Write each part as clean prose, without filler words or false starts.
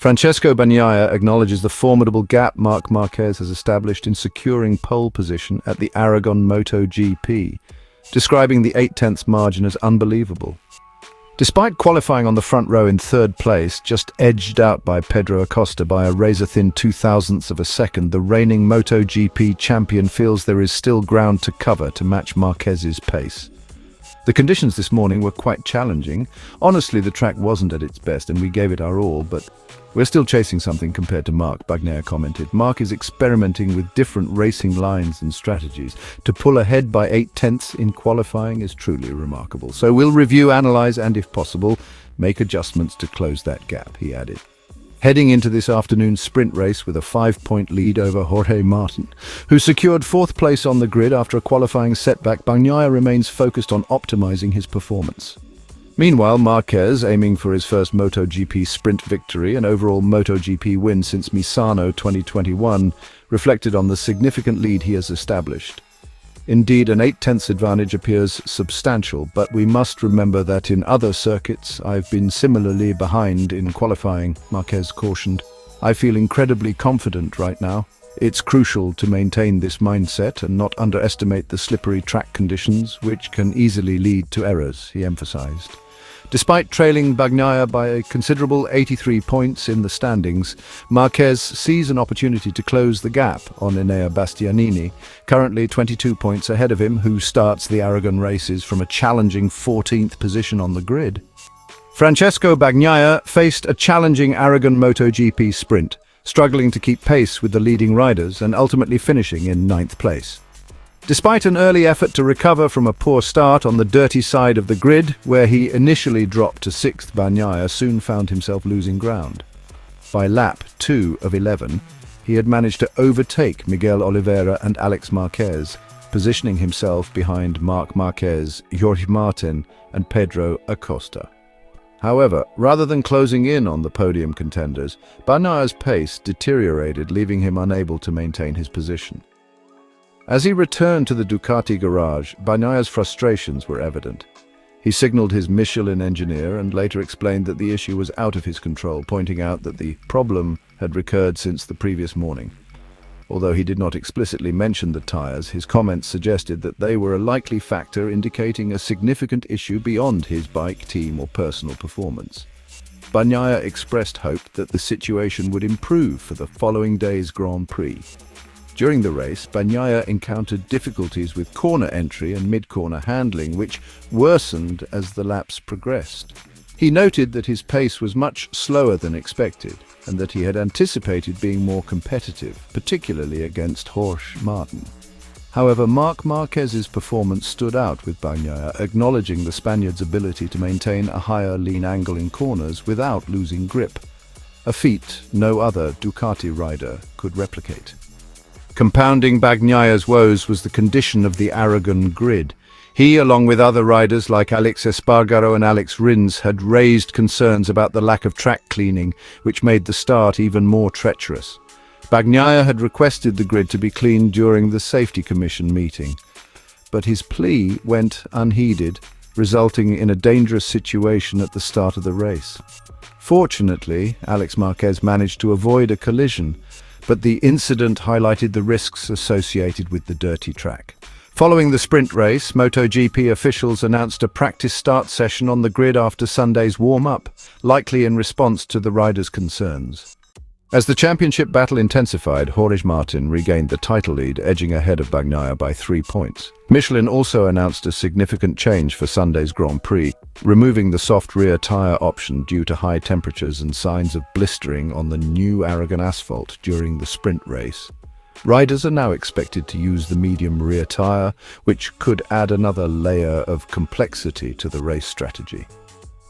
Francesco Bagnaia acknowledges the formidable gap Marc Marquez has established in securing pole position at the Aragon MotoGP, describing the 0.8 margin as unbelievable. Despite qualifying on the front row in third place, just edged out by Pedro Acosta by a razor-thin 0.002 of a second, the reigning MotoGP champion feels there is still ground to cover to match Marquez's pace. The conditions this morning were quite challenging. Honestly, the track wasn't at its best and we gave it our all, but we're still chasing something compared to Marc, Bagnaia commented. Marc is experimenting with different racing lines and strategies. To pull ahead by 0.8 in qualifying is truly remarkable. So we'll review, analyze, and if possible, make adjustments to close that gap, he added. Heading into this afternoon's sprint race with a 5-point lead over Jorge Martin, who secured fourth place on the grid after a qualifying setback, Bagnaia remains focused on optimizing his performance. Meanwhile, Marquez, aiming for his first MotoGP sprint victory and overall MotoGP win since Misano 2021, reflected on the significant lead he has established. Indeed, an 0.8 advantage appears substantial, but we must remember that in other circuits I've been similarly behind in qualifying, Marquez cautioned. I feel incredibly confident right now. It's crucial to maintain this mindset and not underestimate the slippery track conditions, which can easily lead to errors, he emphasized. Despite trailing Bagnaia by a considerable 83 points in the standings, Marquez sees an opportunity to close the gap on Enea Bastianini, currently 22 points ahead of him, who starts the Aragon races from a challenging 14th position on the grid. Francesco Bagnaia faced a challenging Aragon MotoGP sprint, struggling to keep pace with the leading riders and ultimately finishing in 9th place. Despite an early effort to recover from a poor start on the dirty side of the grid, where he initially dropped to 6th, Bagnaia soon found himself losing ground. By lap 2 of 11, he had managed to overtake Miguel Oliveira and Alex Marquez, positioning himself behind Marc Marquez, Jorge Martin and Pedro Acosta. However, rather than closing in on the podium contenders, Bagnaia's pace deteriorated, leaving him unable to maintain his position. As he returned to the Ducati garage, Bagnaia's frustrations were evident. He signaled his Michelin engineer and later explained that the issue was out of his control, pointing out that the problem had recurred since the previous morning. Although he did not explicitly mention the tyres, his comments suggested that they were a likely factor indicating a significant issue beyond his bike, team or personal performance. Bagnaia expressed hope that the situation would improve for the following day's Grand Prix. During the race, Bagnaia encountered difficulties with corner entry and mid-corner handling, which worsened as the laps progressed. He noted that his pace was much slower than expected, and that he had anticipated being more competitive, particularly against Jorge Martin. However, Marc Marquez's performance stood out with Bagnaia, acknowledging the Spaniard's ability to maintain a higher lean angle in corners without losing grip, a feat no other Ducati rider could replicate. Compounding Bagnaia's woes was the condition of the Aragon grid. He, along with other riders like Alex Espargaro and Alex Rins, had raised concerns about the lack of track cleaning, which made the start even more treacherous. Bagnaia had requested the grid to be cleaned during the Safety Commission meeting, but his plea went unheeded, resulting in a dangerous situation at the start of the race. Fortunately, Alex Marquez managed to avoid a collision, but the incident highlighted the risks associated with the dirty track. Following the sprint race, MotoGP officials announced a practice start session on the grid after Sunday's warm-up, likely in response to the riders' concerns. As the championship battle intensified, Jorge Martin regained the title lead, edging ahead of Bagnaia by 3 points. Michelin also announced a significant change for Sunday's Grand Prix, removing the soft rear tyre option due to high temperatures and signs of blistering on the new Aragon asphalt during the sprint race. Riders are now expected to use the medium rear tyre, which could add another layer of complexity to the race strategy.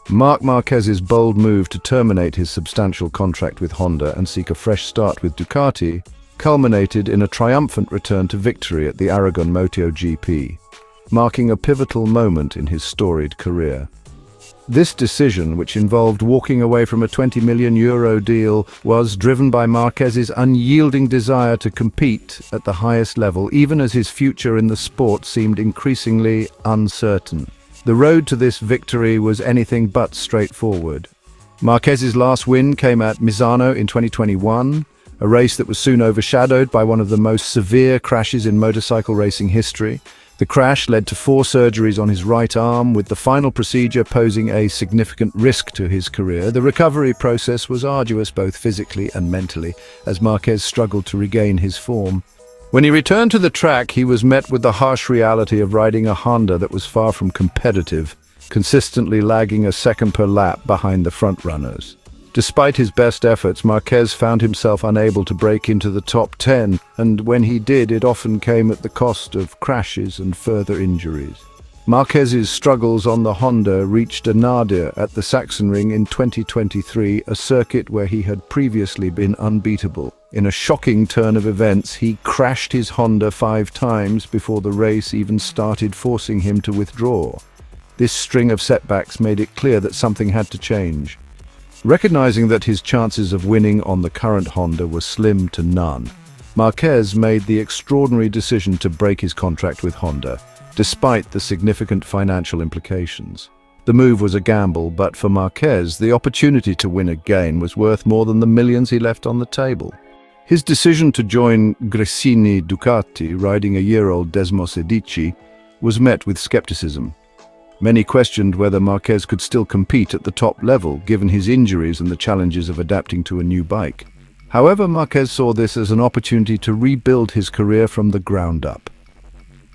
Marc Marquez's bold move to terminate his substantial contract with Honda and seek a fresh start with Ducati culminated in a triumphant return to victory at the Aragon MotoGP, marking a pivotal moment in his storied career. This decision, which involved walking away from a €20 million deal, was driven by Marquez's unyielding desire to compete at the highest level, even as his future in the sport seemed increasingly uncertain. The road to this victory was anything but straightforward. Marquez's last win came at Misano in 2021, a race that was soon overshadowed by one of the most severe crashes in motorcycle racing history. The crash led to 4 surgeries on his right arm, with the final procedure posing a significant risk to his career. The recovery process was arduous both physically and mentally, as Marquez struggled to regain his form. When he returned to the track, he was met with the harsh reality of riding a Honda that was far from competitive, consistently lagging a second per lap behind the front-runners. Despite his best efforts, Marquez found himself unable to break into the top 10, and when he did, it often came at the cost of crashes and further injuries. Marquez's struggles on the Honda reached a nadir at the Sachsenring in 2023, a circuit where he had previously been unbeatable. In a shocking turn of events, he crashed his Honda 5 times before the race even started, forcing him to withdraw. This string of setbacks made it clear that something had to change. Recognizing that his chances of winning on the current Honda were slim to none, Marquez made the extraordinary decision to break his contract with Honda, despite the significant financial implications. The move was a gamble, but for Marquez, the opportunity to win again was worth more than the millions he left on the table. His decision to join Gresini Ducati, riding a year-old Desmosedici, was met with skepticism. Many questioned whether Marquez could still compete at the top level, given his injuries and the challenges of adapting to a new bike. However, Marquez saw this as an opportunity to rebuild his career from the ground up.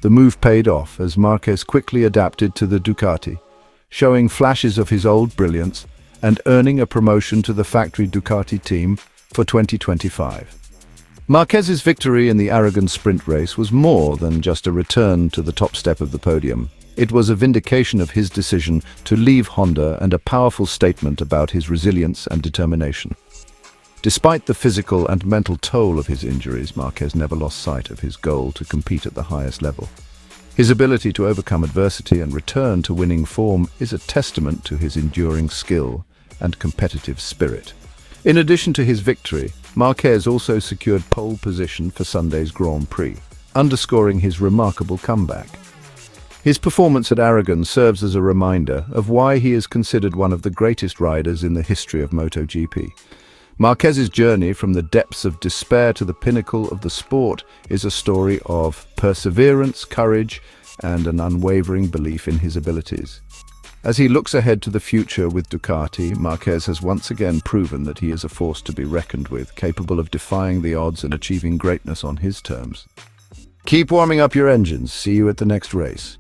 The move paid off as Marquez quickly adapted to the Ducati, showing flashes of his old brilliance and earning a promotion to the factory Ducati team for 2025. Marquez's victory in the Aragon sprint race was more than just a return to the top step of the podium. It was a vindication of his decision to leave Honda and a powerful statement about his resilience and determination. Despite the physical and mental toll of his injuries, Marquez never lost sight of his goal to compete at the highest level. His ability to overcome adversity and return to winning form is a testament to his enduring skill and competitive spirit. In addition to his victory, Marquez also secured pole position for Sunday's Grand Prix, underscoring his remarkable comeback. His performance at Aragon serves as a reminder of why he is considered one of the greatest riders in the history of MotoGP. Marquez's journey from the depths of despair to the pinnacle of the sport is a story of perseverance, courage, and an unwavering belief in his abilities. As he looks ahead to the future with Ducati, Marquez has once again proven that he is a force to be reckoned with, capable of defying the odds and achieving greatness on his terms. Keep warming up your engines. See you at the next race.